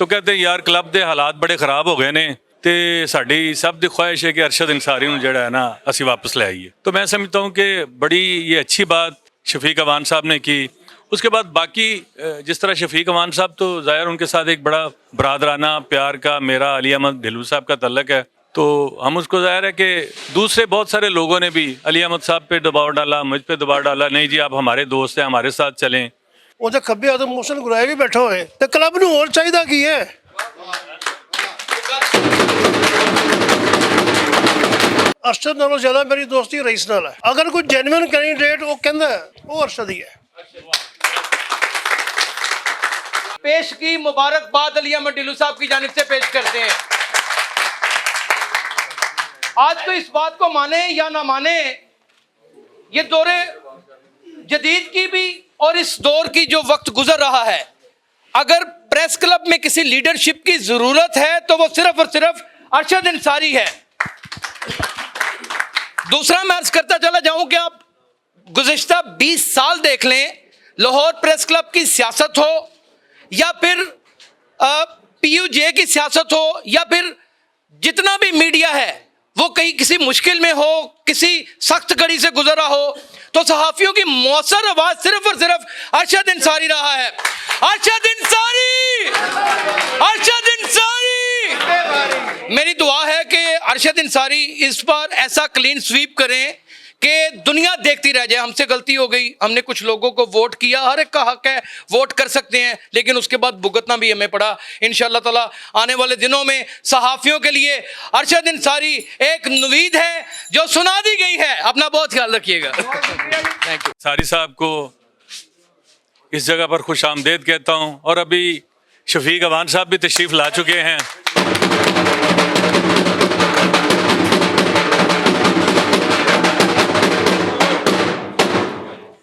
तो कहते यार क्लब के हालात बड़े खराब हो गए ने तो साड़ी सब की ख्वाहिश है कि अरशद अंसारी नूं जिहड़ा है ना असी वापस ले आइए। तो मैं समझता हूँ कि बड़ी ये अच्छी बात शफीक अवान साहब ने की। उसके बाद बाकी जिस तरह शफीक अवान साहब तो ज़ाहिर उनके साथ एक बड़ा बरादराना प्यार का मेरा अली अहमद ढिल्लू साहब का तल्लक है, तो हम उसको ज़ाहिर है कि दूसरे बहुत सारे लोगों ने भी अली अहमद साहब पे दबाव डाला, मुझ पे दबाव डाला, नहीं जी आप हमारे दोस्त हैं, हमारे साथ चलें। ਉਹਦੇ ਖੱਬੇ ਹੱਥ ਮੋਹਸਨ ਗੁਰਾਏ ਵੀ ਬੈਠਾ ਹੋਏ ਤੇ ਕਲੱਬ ਨੂੰ ਹੋਰ ਚਾਹੀਦਾ ਕੀ ਹੈ। ਅਰਸ਼ਦ ਨਾਲੋਂ ਜ਼ਿਆਦਾ ਮੇਰੀ ਦੋਸਤੀ ਰਈਸ ਨਾਲ ਹੈ। ਅਗਰ ਕੋਈ ਜੈਨੂਇਨ ਕੈਂਡੀਡੇਟ ਉਹ ਕਹਿੰਦਾ ਉਹ ਅਰਸ਼ਦ ਹੀ ਹੈ। पेश की मुबारकबाद अली अहमद ढिल्लू साहब की जानिब से पेश करते हैं। आज तो इस बात को माने या ना माने, ये दौरे जदीद की भी और इस दौर की जो वक्त गुजर रहा है, अगर प्रेस क्लब में किसी लीडरशिप की जरूरत है तो वो सिर्फ और सिर्फ अरशद अंसारी है। दूसरा मैं अर्ज करता चला जाऊं कि आप गुज़िश्ता 20 साल देख लें, लाहौर प्रेस क्लब की सियासत हो या फिर पीयूजे की सियासत हो या फिर जितना भी मीडिया है वो कहीं किसी मुश्किल में हो, किसी सख्त घड़ी से गुजरा हो, तो सहाफियों की मौसर आवाज सिर्फ और सिर्फ अरशद अंसारी रहा है। अरशद अंसारी, अरशद अंसारी। मेरी दुआ है कि अरशद अंसारी इस बार ऐसा क्लीन स्वीप करें कि दुनिया देखती रह जाए। हमसे गलती हो गई, हमने कुछ लोगों को वोट किया, हर एक का हक है, वोट कर सकते हैं, लेकिन उसके बाद भुगतना भी हमें पड़ा। इंशाअल्लाह ताला आने वाले दिनों में सहाफ़ियों के लिए अरशद अंसारी एक नवीद है जो सुना दी गई है। अपना बहुत ख्याल रखिएगा। Thank you. अंसारी साहब को इस जगह पर खुश आमदेद कहता हूँ, और अभी शफीक अवान साहब भी तशरीफ़ ला चुके हैं।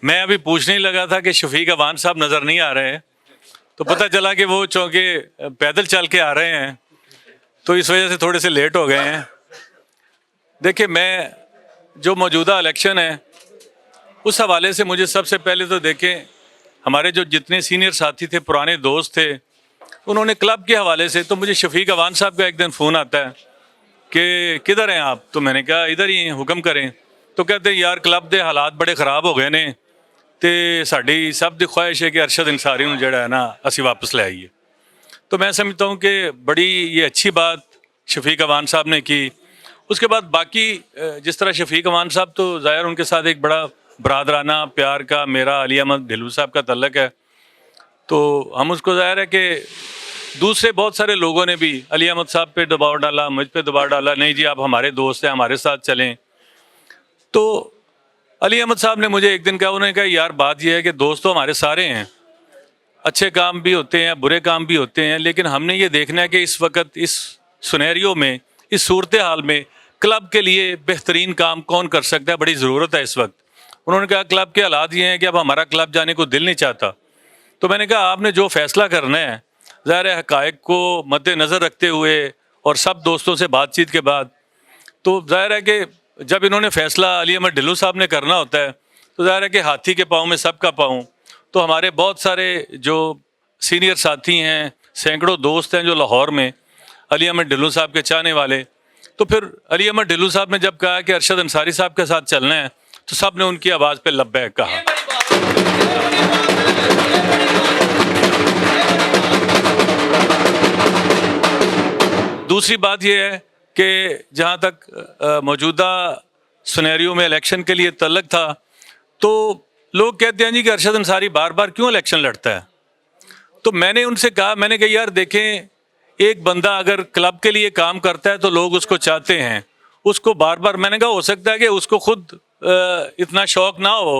मैं अभी पूछने ही लगा था कि शफीक अवान साहब नज़र नहीं आ रहे हैं, तो पता चला कि वो चूँकि पैदल चल के आ रहे हैं तो इस वजह से थोड़े से लेट हो गए हैं। देखिए, मैं जो मौजूदा इलेक्शन है उस हवाले से मुझे सबसे पहले तो देखें, हमारे जो जितने सीनियर साथी थे, पुराने दोस्त थे, उन्होंने क्लब के हवाले से, तो मुझे शफीक अवान साहब का एक दिन फ़ोन आता है कि किधर हैं आप, तो मैंने कहा इधर ही हैं, हुक्म करें। तो कहते हैं यार क्लब के हालात बड़े ख़राब हो गए ने तो साड़ी सब की ख्वाहिश है कि अरशद अंसारी नूं जिहड़ा है ना असी वापस ले आइए। तो मैं समझता हूँ कि बड़ी ये अच्छी बात शफीक अवान साहब ने की। उसके बाद बाकी जिस तरह शफीक अवान साहब तो ज़ाहिर उनके साथ एक बड़ा बरादराना प्यार का मेरा अली अहमद ढिल्लू साहब का तल्लक है, तो हम उसको ज़ाहिर है कि दूसरे बहुत सारे लोगों ने भी अली अहमद साहब पे दबाव डाला, मुझ पे दबाव डाला, नहीं जी आप हमारे दोस्त हैं, हमारे साथ चलें। तो अली अहमद साहब ने मुझे एक दिन कहा, उन्होंने कहा यार बात यह है कि दोस्त तो हमारे सारे हैं, अच्छे काम भी होते हैं, बुरे काम भी होते हैं, लेकिन हमने ये देखना है कि इस वक्त इस सुनहरियों में, इस सूरत हाल में क्लब के लिए बेहतरीन काम कौन कर सकता है, बड़ी ज़रूरत है इस वक्त। उन्होंने कहा क्लब के हालात ये हैं कि अब हमारा क्लब जाने को दिल नहीं चाहता। तो मैंने कहा आपने जो फ़ैसला करना है, ज़ाहिर है हक़ाइक़ को मद्देनज़र रखते हुए और सब दोस्तों से बातचीत के बाद, तो ज़ाहिर है कि जब इन्होंने फ़ैसला अली अहमद ढिल्लू साहब ने करना होता है तो ज़ाहिर है कि हाथी के पाँव में सबका पाँव। तो हमारे बहुत सारे जो सीनियर साथी हैं, सैकड़ों दोस्त हैं जो लाहौर में अली अहमद ढिल्लू साहब के चाहने वाले, तो फिर अली अहमद ढिल्लू साहब ने जब कहा कि अरशद अंसारी साहब के साथ चलना है तो सब ने उनकी आवाज़ पे लब्बैक कहा। दूसरी बात यह है कि जहाँ तक मौजूदा सिनेरियो में इलेक्शन के लिए तल्लक था, तो लोग कहते हैं जी कि अरशद अंसारी बार बार क्यों इलेक्शन लड़ता है। तो मैंने उनसे कहा, मैंने कहा यार देखें, एक बंदा अगर क्लब के लिए काम करता है तो लोग उसको चाहते हैं, उसको बार बार, मैंने कहा हो सकता है कि उसको खुद इतना शौक़ ना हो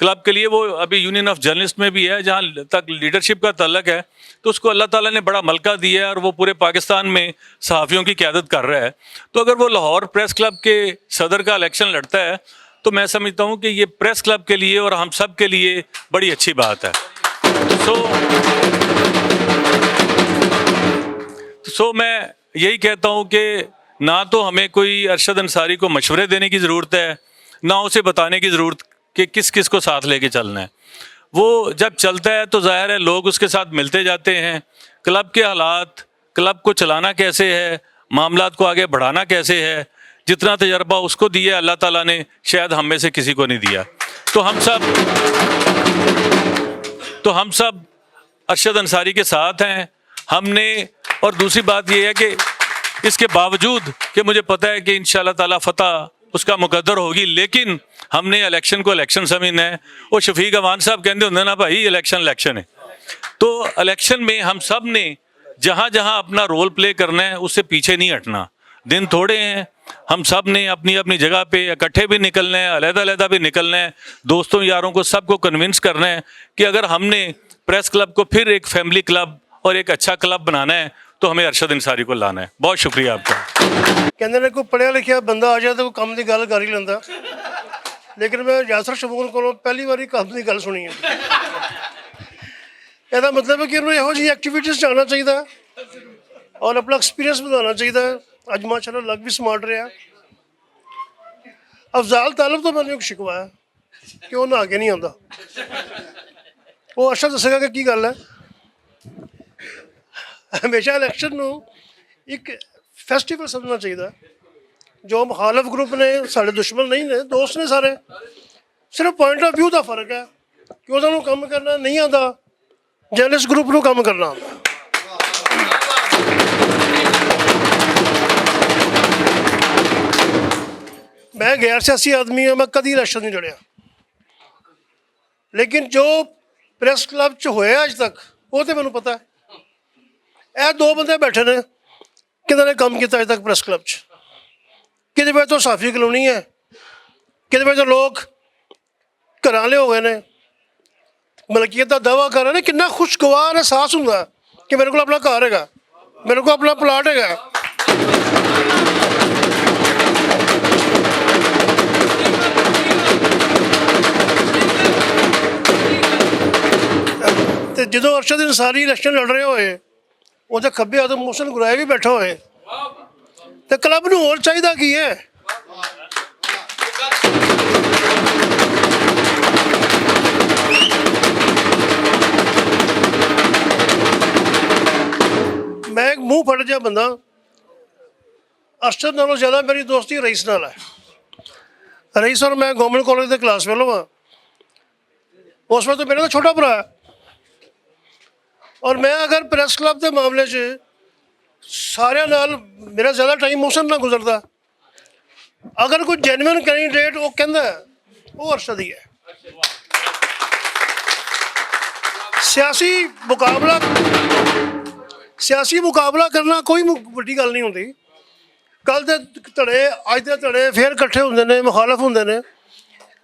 क्लब के लिए, वो अभी यूनियन ऑफ जर्नलिस्ट में भी है जहाँ तक लीडरशिप का तल्लक है, तो उसको अल्लाह ताला ने बड़ा मलका दिया है और वो पूरे पाकिस्तान में सहाफ़ियों की क़यादत कर रहा है। तो अगर वो लाहौर प्रेस क्लब के सदर का इलेक्शन लड़ता है तो मैं समझता हूँ कि ये प्रेस क्लब के लिए और हम सब के लिए बड़ी अच्छी बात है। सो मैं यही कहता हूँ कि ना तो हमें कोई अरशद अंसारी को मशवरे देने की ज़रूरत है, ना उसे बताने की ज़रूरत कि किस किस को साथ लेके चलना है। वो जब चलता है तो ज़ाहिर है लोग उसके साथ मिलते जाते हैं, क्लब के हालात, क्लब को चलाना कैसे है, मामलात को आगे बढ़ाना कैसे है, जितना तजर्बा उसको दिया अल्लाह ताला ने, शायद हम में से किसी को नहीं दिया। तो हम सब अरशद अंसारी के साथ हैं हमने। और दूसरी बात ये है कि इसके बावजूद कि मुझे पता है कि इंशाअल्लाह ताला फतह उसका मुकद्दर होगी, लेकिन हमने इलेक्शन को इलेक्शन समझना है। और शफीक अवान साहब कहते होंगे ना भाई इलेक्शन है, तो इलेक्शन में हम सब ने जहाँ जहाँ अपना रोल प्ले करना है उससे पीछे नहीं हटना। दिन थोड़े हैं, हम सब ने अपनी अपनी जगह पे इकट्ठे भी निकलना है, अलग-अलग भी निकलना है, दोस्तों यारों को सबको कन्विंस करना है कि अगर हमने प्रेस क्लब को फिर एक फैमिली क्लब और एक अच्छा क्लब बनाना है तो हमें अरशद अंसारी को लाना है। बहुत शुक्रिया आपका। ਕਹਿੰਦੇ ਨੇ ਕੋਈ ਪੜ੍ਹਿਆ ਲਿਖਿਆ ਬੰਦਾ ਆ ਜਾਏ ਤਾਂ ਕੋਈ ਕੰਮ ਦੀ ਗੱਲ ਕਰ ਹੀ ਲੈਂਦਾ, ਲੇਕਿਨ ਮੈਂ ਯਾਸਰ ਸ਼ਮੂਨ ਕੋਲੋਂ ਪਹਿਲੀ ਵਾਰੀ ਕੰਮ ਦੀ ਗੱਲ ਸੁਣੀ ਹੈ। ਇਹਦਾ ਮਤਲਬ ਹੈ ਕਿ ਇਹਨੂੰ ਇਹੋ ਜਿਹੀ ਐਕਟੀਵਿਟੀਜ਼ 'ਚ ਆਉਣਾ ਚਾਹੀਦਾ ਔਰ ਆਪਣਾ ਐਕਸਪੀਰੀਅੰਸ ਵਧਾਉਣਾ ਚਾਹੀਦਾ। ਅੱਜ ਮਾਸ਼ਾਅੱਲਾ ਲੱਗ ਵੀ ਸਮਾਰਟ ਰਿਹਾ। ਅਫਜ਼ਾਲ ਤਾਲਬ ਤੋਂ ਮੈਨੂੰ ਇੱਕ ਸ਼ਿਕਵਾ ਹੈ ਕਿ ਉਹ ਨਹਾ ਕੇ ਨਹੀਂ ਆਉਂਦਾ। ਉਹ ਅਰਸ਼ਦ ਦੱਸੇਗਾ ਕਿ ਕੀ ਗੱਲ ਹੈ। ਹਮੇਸ਼ਾ ਇਲੈਕਸ਼ਨ ਨੂੰ ਇੱਕ ਫੈਸਟੀਵਲ ਸਮਝਣਾ ਚਾਹੀਦਾ। ਜੋ ਮੁਖਾਲਫ ਗਰੁੱਪ ਨੇ ਸਾਡੇ ਦੁਸ਼ਮਣ ਨਹੀਂ ਨੇ, ਦੋਸਤ ਨੇ ਸਾਰੇ। ਸਿਰਫ ਪੁਆਇੰਟ ਆਫ ਵਿਊ ਦਾ ਫਰਕ ਹੈ ਕਿ ਉਹਨਾਂ ਨੂੰ ਕੰਮ ਕਰਨਾ ਨਹੀਂ ਆਉਂਦਾ, ਜਰਨਲਿਸਟ ਗਰੁੱਪ ਨੂੰ ਕੰਮ ਕਰਨਾ ਆਉਂਦਾ। ਮੈਂ ਗੈਰ ਸਿਆਸੀ ਆਦਮੀ ਹਾਂ, ਮੈਂ ਕਦੀ ਇਲੈਕਸ਼ਨ ਨਹੀਂ ਲੜਿਆ, ਲੇਕਿਨ ਜੋ ਪ੍ਰੈਸ ਕਲੱਬ 'ਚ ਹੋਇਆ ਅੱਜ ਤੱਕ ਉਹ ਤਾਂ ਮੈਨੂੰ ਪਤਾ। ਇਹ ਦੋ ਬੰਦੇ ਬੈਠੇ ਨੇ ਕਿਹਨਾਂ ਨੇ ਕੰਮ ਕੀਤਾ ਅੱਜ ਤੱਕ ਪ੍ਰੈਸ ਕਲੱਬ 'ਚ। ਕਿਹਦੇ ਵੇ ਤੋਂ ਸਾਫੀ ਕਲੋਨੀ ਹੈ, ਕਿਹਦੇ ਵੇ ਤੋਂ ਲੋਕ ਘਰਾਂ ਵਾਲੇ ਹੋ ਗਏ ਨੇ, ਮਲਕੀਅਤ ਦਾ ਦਾਅਵਾ ਕਰ ਰਹੇ ਨੇ। ਕਿੰਨਾ ਖੁਸ਼ਗਵਾਰ ਅਹਿਸਾਸ ਹੁੰਦਾ ਕਿ ਮੇਰੇ ਕੋਲ ਆਪਣਾ ਘਰ ਹੈਗਾ, ਮੇਰੇ ਕੋਲ ਆਪਣਾ ਪਲਾਟ ਹੈਗਾ। ਤੇ ਜਦੋਂ ਅਰਸ਼ਦ ਅੰਸਾਰੀ ਇਲੈਕਸ਼ਨ ਲੜ ਰਹੇ ਹੋਏ, ਉਹਦੇ ਖੱਬੇ ਹੱਥ ਮੋਹਸਨ ਗੁਰਾਏ ਵੀ ਬੈਠਾ ਹੋਏ, ਤੇ ਕਲੱਬ ਨੂੰ ਹੋਰ ਚਾਹੀਦਾ ਕੀ ਹੈ। ਮੈਂ ਇੱਕ ਮੂੰਹ ਫਟ ਜਿਹਾ ਬੰਦਾ, ਅਰਸ਼ਦ ਨਾਲੋਂ ਜ਼ਿਆਦਾ ਮੇਰੀ ਦੋਸਤੀ ਰਈਸ ਨਾਲ ਹੈ। ਰਈਸ ਔਰ ਮੈਂ ਗਵਰਨਮੈਂਟ ਕਾਲਜ ਦੇ ਕਲਾਸ ਫੈਲੋ ਹਾਂ। ਉਸ ਵਕਤ ਮੇਰਾ ਤਾਂ ਛੋਟਾ ਭਰਾ ਹੈ। ਔਰ ਮੈਂ ਅਗਰ ਪ੍ਰੈਸ ਕਲੱਬ ਦੇ ਮਾਮਲੇ 'ਚ ਸਾਰਿਆਂ ਨਾਲ ਮੇਰਾ ਜ਼ਿਆਦਾ ਟਾਈਮ ਮੋਹਸਨ ਨਾਲ ਗੁਜ਼ਰਦਾ। ਅਗਰ ਕੋਈ ਜੈਨੂਇਨ ਕੈਂਡੀਡੇਟ ਉਹ ਕਹਿੰਦਾ ਉਹ ਅਰਸ਼ਦ ਹੀ ਹੈ। ਸਿਆਸੀ ਮੁਕਾਬਲਾ ਕਰਨਾ ਕੋਈ ਵੱਡੀ ਗੱਲ ਨਹੀਂ ਹੁੰਦੀ। ਕੱਲ੍ਹ ਦੇ ਧੜੇ, ਅੱਜ ਦੇ ਧੜੇ ਫਿਰ ਇਕੱਠੇ ਹੁੰਦੇ ਨੇ, ਮੁਖਾਲਫ ਹੁੰਦੇ ਨੇ,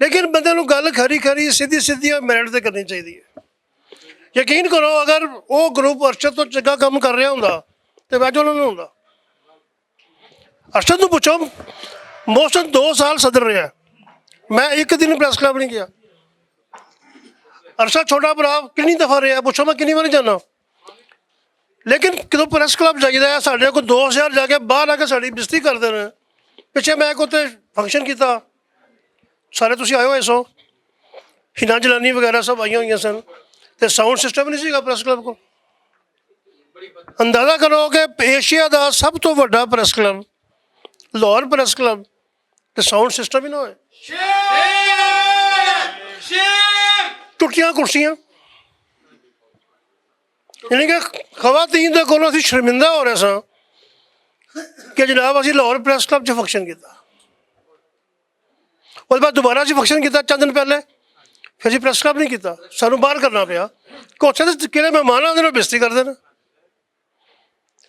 ਲੇਕਿਨ ਬੰਦੇ ਨੂੰ ਗੱਲ ਖਰੀ ਸਿੱਧੀ ਮੈਰਿਟ 'ਤੇ ਕਰਨੀ ਚਾਹੀਦੀ ਹੈ। ਯਕੀਨ ਕਰੋ ਅਗਰ ਉਹ ਗਰੁੱਪ ਅਰਸ਼ਦ ਤੋਂ ਚੰਗਾ ਕੰਮ ਕਰ ਰਿਹਾ ਹੁੰਦਾ ਤੇ ਵੈਜ ਉਹਨਾਂ ਨੂੰ ਹੁੰਦਾ। ਅਰਸ਼ਦ ਨੂੰ ਪੁੱਛੋ, ਮੋਹਸਨ 2 ਸਾਲ ਸਦਰ ਰਿਹਾ, ਮੈਂ ਇੱਕ ਦਿਨ ਪ੍ਰੈਸ ਕਲੱਬ ਨਹੀਂ ਗਿਆ। ਅਰਸ਼ਦ ਛੋਟਾ ਭਰਾ ਕਿੰਨੀ ਦਫਾ ਰਿਹਾ, ਪੁੱਛੋ ਮੈਂ ਕਿੰਨੀ ਵਾਰੀ ਜਾਣਾ। ਲੇਕਿਨ ਜਦੋਂ ਪ੍ਰੈਸ ਕਲੱਬ ਜਾਈਦਾ, ਸਾਡੇ ਕੋਲ 2000 ਜਾ ਕੇ ਬਾਹਰ ਆ ਕੇ ਸਾਡੀ ਬੇਇੱਜ਼ਤੀ ਕਰਦੇ ਨੇ। ਪਿੱਛੇ ਮੈਂ ਕੋਈ ਤੇ ਫੰਕਸ਼ਨ ਕੀਤਾ, ਸਾਰੇ ਤੁਸੀਂ ਆਏ ਹੋਏ ਸੋ, ਹਿਨਾ ਜਲਾਨੀ ਵਗੈਰਾ ਸਭ ਆਈਆਂ ਹੋਈਆਂ ਸਨ, ਤੇ ਸਾਊਂਡ ਸਿਸਟਮ ਨਹੀਂ ਸੀਗਾ ਪ੍ਰੈਸ ਕਲੱਬ ਕੋਲ। ਅੰਦਾਜ਼ਾ ਕਰੋ ਕਿ ਏਸ਼ੀਆ ਦਾ ਸਭ ਤੋਂ ਵੱਡਾ press club, Lahore press club, ਤੇ ਸਾਊਂਡ ਸਿਸਟਮ ਹੀ ਨਾ ਹੋਏ। ਟੁੱਟੀਆਂ ਕੁਰਸੀਆਂ, ਯਾਨੀ ਕਿ ਖਵਾਤੀਨ ਦੇ ਕੋਲੋਂ ਅਸੀਂ ਸ਼ਰਮਿੰਦਾ ਹੋ ਰਹੇ ਸਾਂ ਕਿ ਜਨਾਬ ਅਸੀਂ ਲਾਹੌਰ ਪ੍ਰੈਸ ਕਲੱਬ 'ਚ ਫੰਕਸ਼ਨ ਕੀਤਾ। ਉਹਦੇ ਬਾਅਦ ਦੁਬਾਰਾ ਅਸੀਂ ਫੰਕਸ਼ਨ ਕੀਤਾ ਚੰਦ ਦਿਨ ਪਹਿਲੇ, ਫਿਰ ਅਸੀਂ ਪ੍ਰੈਸ ਕਲੱਬ ਨਹੀਂ ਕੀਤਾ, ਸਾਨੂੰ ਬਾਹਰ ਕਰਨਾ ਪਿਆ। ਕੋਠੇ ਦੇ ਕਿਹੜੇ ਮਹਿਮਾਨ ਆਉਂਦੇ ਨੇ ਬੇਇੱਜ਼ਤੀ ਕਰਦੇ ਨੇ।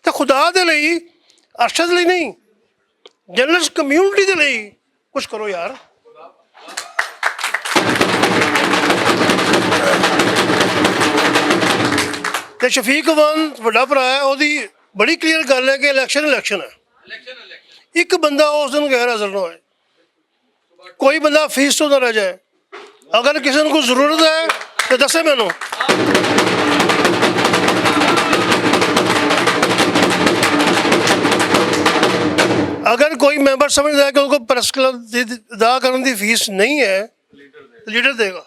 ਤੇ ਖੁਦਾ ਦੇ ਲਈ, ਅਰਸ਼ਦ ਲਈ ਨਹੀਂ, ਜਰਨਲਿਸਟ ਕਮਿਊਨਿਟੀ ਦੇ ਲਈ ਕੁਛ ਕਰੋ ਯਾਰ। ਤੇ ਸ਼ਫੀਕ ਅਵਾਨ ਵੱਡਾ ਭਰਾ ਹੈ, ਉਹਦੀ ਬੜੀ ਕਲੀਅਰ ਗੱਲ ਹੈ ਕਿ ਇਲੈਕਸ਼ਨ ਹੈ। ਇੱਕ ਬੰਦਾ ਉਸ ਦਿਨ ਗੈਰ ਹਾਜ਼ਰ ਨਾ ਹੋਏ, ਕੋਈ ਬੰਦਾ ਫੀਸ ਤੋਂ ਨਾ ਰਹਿ ਜਾਏ। ਅਗਰ ਕਿਸੇ ਨੂੰ ਕੋਈ ਜ਼ਰੂਰਤ ਹੈ ਤਾਂ ਦੱਸੇ ਮੈਨੂੰ। ਅਗਰ ਕੋਈ ਮੈਂਬਰ ਸਮਝਦਾ ਹੈ ਕਿ ਉਹਦੇ ਕੋਲ ਪ੍ਰੈਸ ਕਲੱਬ ਦੀ ਅਦਾ ਕਰਨ ਦੀ ਫੀਸ ਨਹੀਂ ਹੈ, ਲੀਡਰ ਦੇਗਾ।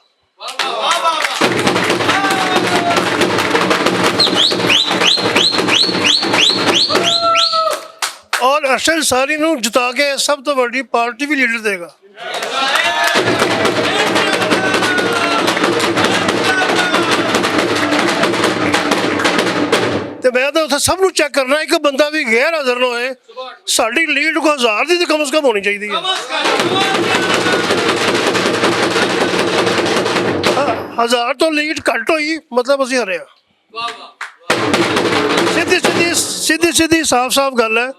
ਅਰਸ਼ਦ ਸਾਰੀ ਨੂੰ ਜਿਤਾ ਕੇ ਸਭ ਤੋਂ ਵੱਡੀ ਪਾਰਟੀ ਵੀ ਲੀਡਰ ਦੇਗਾ। ਤੇ ਮੈਂ ਤਾਂ ਉੱਥੇ ਸਭ ਨੂੰ ਚੈੱਕ ਕਰਨਾ, ਇੱਕ ਬੰਦਾ ਵੀ ਗੈਰ ਹਾਜ਼ਰ ਨਾ ਹੋਏ। ਸਾਡੀ ਲੀਡ ਕੋ 1000 ਦੀ ਤਾਂ ਕਮ ਸੇ ਕਮ ਹੋਣੀ ਚਾਹੀਦੀ ਹੈ। 1000 ਤੋਂ ਲੀਡ ਘੱਟ ਹੋਈ ਮਤਲਬ ਅਸੀਂ ਹਰੇ ਹਾਂ। ਸਿੱਧੀ ਸਾਫ਼ ਗੱਲ ਹੈ।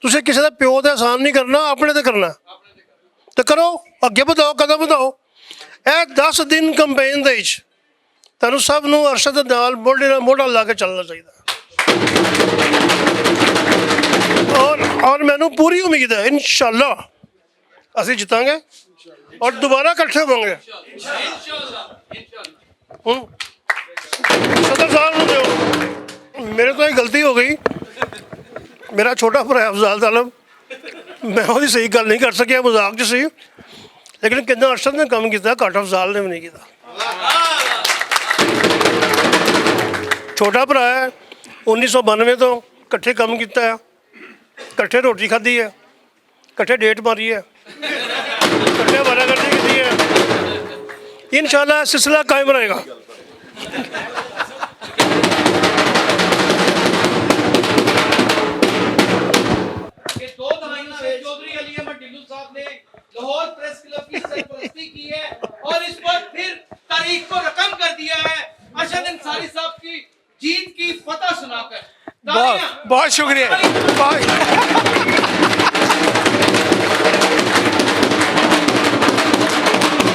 ਤੁਸੀਂ ਕਿਸੇ ਦਾ ਪਿਓ ਦਾ ਆਸਾਨ ਨਹੀਂ ਕਰਨਾ, ਆਪਣੇ ਤੇ ਕਰਨਾ ਤੇ ਕਰੋ, ਅੱਗੇ ਵਧਾਓ, ਕਦਮ ਵਧਾਓ। ਇਹ 10 ਦਿਨ ਕੰਪੇਨ ਦੇ ਵਿੱਚ ਤੁਹਾਨੂੰ ਸਭ ਨੂੰ ਅਰਸ਼ਦ ਦੇ ਨਾਲ ਮੋਢੇ ਨਾਲ ਮੋਢਾ ਲਾ ਕੇ ਚੱਲਣਾ ਚਾਹੀਦਾ। ਔਰ ਮੈਨੂੰ ਪੂਰੀ ਉਮੀਦ ਹੈ ਇਨਸ਼ਾਅੱਲਾ ਅਸੀਂ ਜਿੱਤਾਂਗੇ ਔਰ ਦੁਬਾਰਾ ਇਕੱਠੇ ਹੋਵਾਂਗੇ। ਹੁਣ ਸਦਰ ਸਾਹਿਬ ਨੂੰ ਦਿਓ। ਮੇਰੇ ਤੋਂ ਇਹ ਗਲਤੀ ਹੋ ਗਈ, ਮੇਰਾ ਛੋਟਾ ਭਰਾ ਅਫਜ਼ਾਲ ਆਲਮ, ਮੈਂ ਉਹਦੀ ਸਹੀ ਗੱਲ ਨਹੀਂ ਕਰ ਸਕਿਆ, ਮਜ਼ਾਕ 'ਚ ਸੀ, ਲੇਕਿਨ ਕਿੰਨਾ ਅਰਸ਼ਦ ਨੇ ਕੰਮ ਕੀਤਾ, ਘੱਟ ਅਫਜ਼ਾਲ ਨੇ ਵੀ ਨਹੀਂ ਕੀਤਾ। ਛੋਟਾ ਭਰਾ ਹੈ, 1992 ਤੋਂ ਇਕੱਠੇ ਕੰਮ ਕੀਤਾ ਹੈ, ਇਕੱਠੇ ਰੋਟੀ ਖਾਧੀ ਹੈ, ਇਕੱਠੇ ਡੇਟ ਮਾਰੀ ਹੈ, ਇਕੱਠੇ ਵਾਰਾਗਰਦੀ ਕੀਤੀ ਹੈ। ਇਨਸ਼ਾਅੱਲਾ ਸਿਲਸਿਲਾ ਕਾਇਮ ਰਹੇਗਾ। दो दहाइयों से चौधरी अली अहमद ढिल्लों साहब ने लाहौर प्रेस क्लब की सरपरस्ती की है और इस पर फिर तारीख को रकम कर दिया है अरशद अंसारी साहब की जीत की फतह सुनाकर। बहुत शुक्रिया।